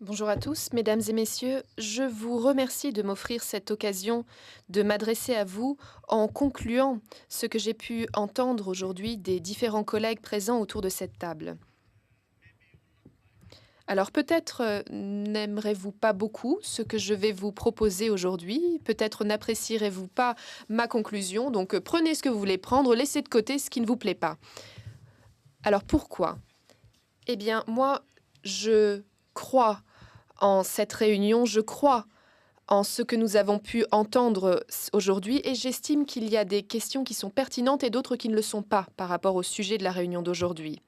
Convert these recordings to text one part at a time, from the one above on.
Bonjour à tous, mesdames et messieurs, je vous remercie de m'offrir cette occasion de m'adresser à vous en concluant ce que j'ai pu entendre aujourd'hui des différents collègues présents autour de cette table. Alors peut-être n'aimerez-vous pas beaucoup ce que je vais vous proposer aujourd'hui, peut-être n'apprécierez-vous pas ma conclusion, donc prenez ce que vous voulez prendre, laissez de côté ce qui ne vous plaît pas. Alors pourquoi ? Eh bien moi, je crois en cette réunion, je crois en ce que nous avons pu entendre aujourd'hui et j'estime qu'il y a des questions qui sont pertinentes et d'autres qui ne le sont pas par rapport au sujet de la réunion d'aujourd'hui.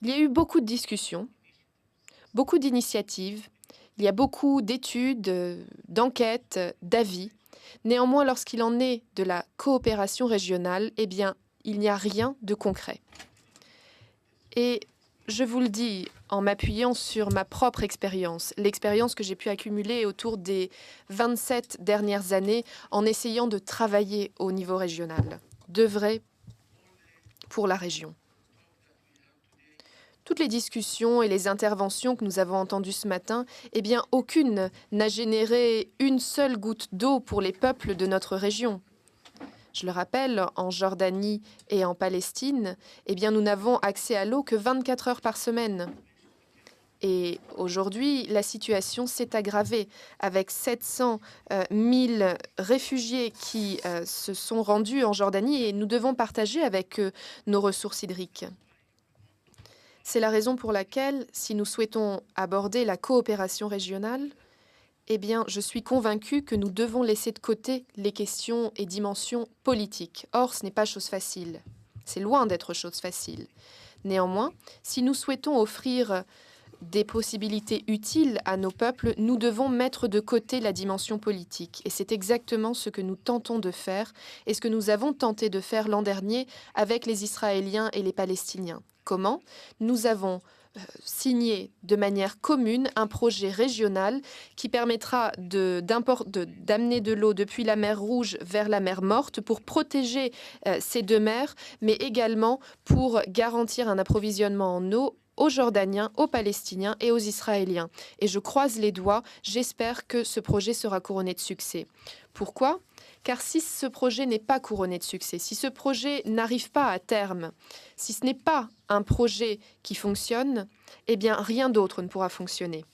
Il y a eu beaucoup de discussions, beaucoup d'initiatives, il y a beaucoup d'études, d'enquêtes, d'avis. Néanmoins, lorsqu'il en est de la coopération régionale, eh bien, il n'y a rien de concret. Et je vous le dis en m'appuyant sur ma propre expérience, l'expérience que j'ai pu accumuler autour des 27 dernières années en essayant de travailler au niveau régional, d'œuvrer pour la région. Toutes les discussions et les interventions que nous avons entendues ce matin, eh bien, aucune n'a généré une seule goutte d'eau pour les peuples de notre région. Je le rappelle, en Jordanie et en Palestine, eh bien, nous n'avons accès à l'eau que 24 heures par semaine. Et aujourd'hui, la situation s'est aggravée avec 700 000 réfugiés qui se sont rendus en Jordanie et nous devons partager avec eux nos ressources hydriques. C'est la raison pour laquelle, si nous souhaitons aborder la coopération régionale, eh bien, je suis convaincue que nous devons laisser de côté les questions et dimensions politiques. Or, ce n'est pas chose facile. C'est loin d'être chose facile. Néanmoins, si nous souhaitons offrir des possibilités utiles à nos peuples, nous devons mettre de côté la dimension politique. Et c'est exactement ce que nous tentons de faire et ce que nous avons tenté de faire l'an dernier avec les Israéliens et les Palestiniens. Comment ? Nous avons signé de manière commune un projet régional qui permettra d'amener de l'eau depuis la mer Rouge vers la mer Morte pour protéger ces deux mers, mais également pour garantir un approvisionnement en eau aux Jordaniens, aux Palestiniens et aux Israéliens. Et je croise les doigts, j'espère que ce projet sera couronné de succès. Pourquoi ? Car si ce projet n'est pas couronné de succès, si ce projet n'arrive pas à terme, si ce n'est pas un projet qui fonctionne, eh bien rien d'autre ne pourra fonctionner.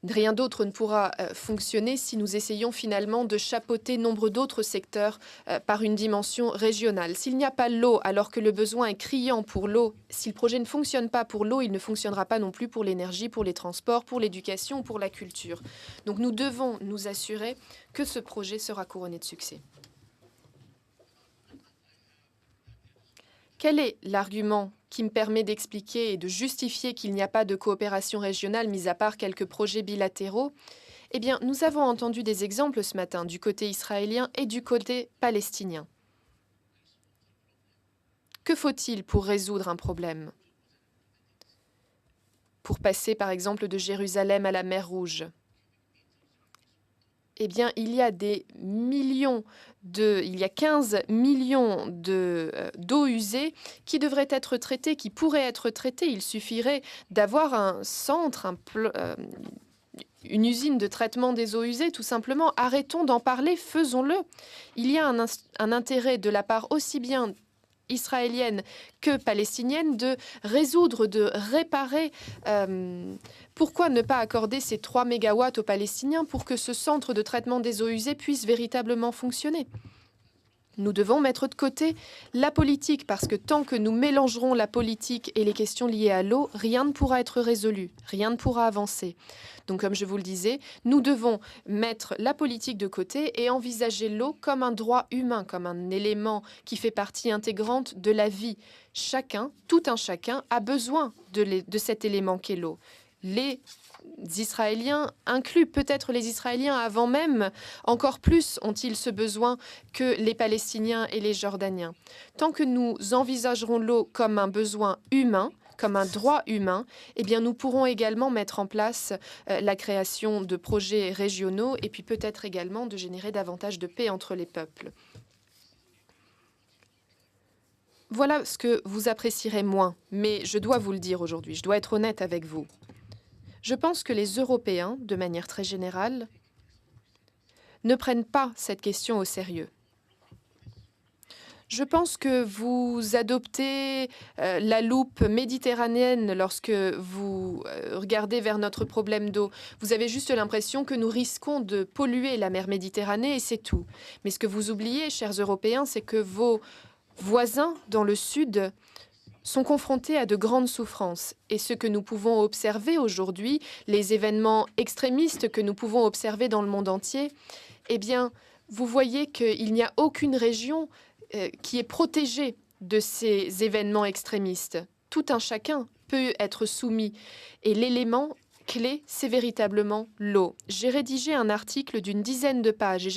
Rien d'autre ne pourra fonctionner si nous essayons finalement de chapeauter nombre d'autres secteurs par une dimension régionale. S'il n'y a pas l'eau alors que le besoin est criant pour l'eau, si le projet ne fonctionne pas pour l'eau, il ne fonctionnera pas non plus pour l'énergie, pour les transports, pour l'éducation ou pour la culture. Donc nous devons nous assurer que ce projet sera couronné de succès. Quel est l'argument qui me permet d'expliquer et de justifier qu'il n'y a pas de coopération régionale, mis à part quelques projets bilatéraux ? Eh bien, nous avons entendu des exemples ce matin du côté israélien et du côté palestinien. Que faut-il pour résoudre un problème ? Pour passer, par exemple, de Jérusalem à la mer Rouge ? Eh bien, il y a 15 millions d'eau usée qui devraient être traitées, qui pourraient être traitées. Il suffirait d'avoir un centre, une usine de traitement des eaux usées, tout simplement. Arrêtons d'en parler, faisons-le. Il y a un intérêt de la part aussi bien israélienne que palestinienne de résoudre, de réparer. Pourquoi ne pas accorder ces 3 mégawatts aux Palestiniens pour que ce centre de traitement des eaux usées puisse véritablement fonctionner ? Nous devons mettre de côté la politique parce que tant que nous mélangerons la politique et les questions liées à l'eau, rien ne pourra être résolu, rien ne pourra avancer. Donc comme je vous le disais, nous devons mettre la politique de côté et envisager l'eau comme un droit humain, comme un élément qui fait partie intégrante de la vie. Chacun, tout un chacun, a besoin de cet élément qu'est l'eau. Les Israéliens inclus, peut-être les Israéliens avant même, encore plus ont-ils ce besoin que les Palestiniens et les Jordaniens. Tant que nous envisagerons l'eau comme un besoin humain, comme un droit humain, eh bien nous pourrons également mettre en place la création de projets régionaux et puis peut-être également de générer davantage de paix entre les peuples. Voilà ce que vous apprécierez moins, mais je dois vous le dire aujourd'hui, je dois être honnête avec vous. Je pense que les Européens, de manière très générale, ne prennent pas cette question au sérieux. Je pense que vous adoptez la loupe méditerranéenne lorsque vous regardez vers notre problème d'eau. Vous avez juste l'impression que nous risquons de polluer la mer Méditerranée et c'est tout. Mais ce que vous oubliez, chers Européens, c'est que vos voisins dans le sud sont confrontés à de grandes souffrances. Et ce que nous pouvons observer aujourd'hui, les événements extrémistes que nous pouvons observer dans le monde entier, eh bien, vous voyez qu'il n'y a aucune région qui est protégée de ces événements extrémistes. Tout un chacun peut être soumis. Et l'élément clé, c'est véritablement l'eau. J'ai rédigé un article d'une dizaine de pages et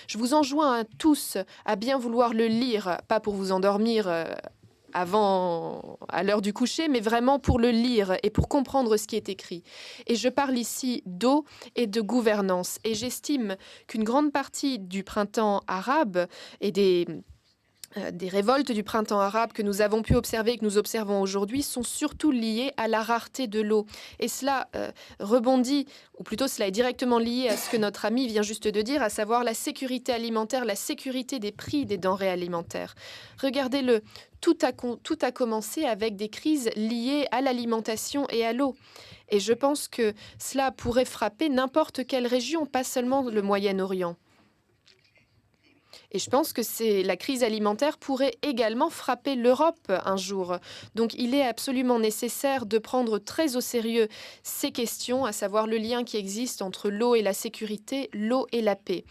je vous enjoins à tous à bien vouloir le lire, pas pour vous endormir à l'heure du coucher, mais vraiment pour le lire et pour comprendre ce qui est écrit. Et je parle ici d'eau et de gouvernance. Et j'estime qu'une grande partie du printemps arabe et des révoltes du printemps arabe que nous avons pu observer et que nous observons aujourd'hui sont surtout liées à la rareté de l'eau. Et cela rebondit, ou plutôt cela est directement lié à ce que notre ami vient juste de dire, à savoir la sécurité alimentaire, la sécurité des prix des denrées alimentaires. Regardez-le, tout a commencé avec des crises liées à l'alimentation et à l'eau. Et je pense que cela pourrait frapper n'importe quelle région, pas seulement le Moyen-Orient. Et je pense que la crise alimentaire pourrait également frapper l'Europe un jour. Donc il est absolument nécessaire de prendre très au sérieux ces questions, à savoir le lien qui existe entre l'eau et la sécurité, l'eau et la paix.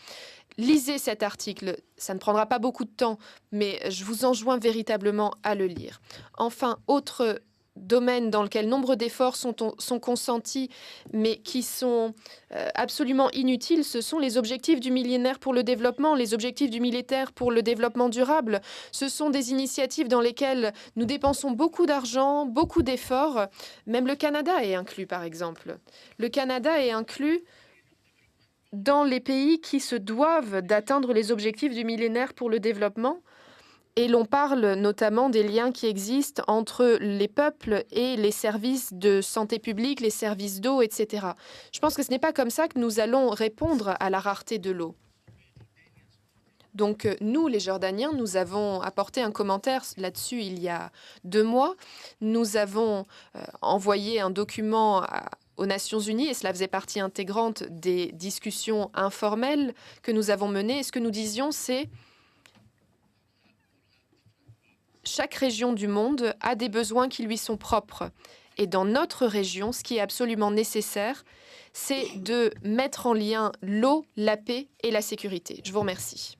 Lisez cet article, ça ne prendra pas beaucoup de temps, mais je vous enjoins véritablement à le lire. Enfin, autre domaine dans lequel nombre d'efforts sont consentis, mais qui sont absolument inutiles, ce sont les objectifs du millénaire pour le développement, les objectifs du millénaire pour le développement durable. Ce sont des initiatives dans lesquelles nous dépensons beaucoup d'argent, beaucoup d'efforts. Même le Canada est inclus, par exemple. Le Canada est inclus dans les pays qui se doivent d'atteindre les objectifs du millénaire pour le développement. Et l'on parle notamment des liens qui existent entre les peuples et les services de santé publique, les services d'eau, etc. Je pense que ce n'est pas comme ça que nous allons répondre à la rareté de l'eau. Donc nous, les Jordaniens, nous avons apporté un commentaire là-dessus il y a 2 mois. Nous avons envoyé un document aux Nations Unies et cela faisait partie intégrante des discussions informelles que nous avons menées. Et ce que nous disions, c'est chaque région du monde a des besoins qui lui sont propres. Et dans notre région, ce qui est absolument nécessaire, c'est de mettre en lien l'eau, la paix et la sécurité. Je vous remercie.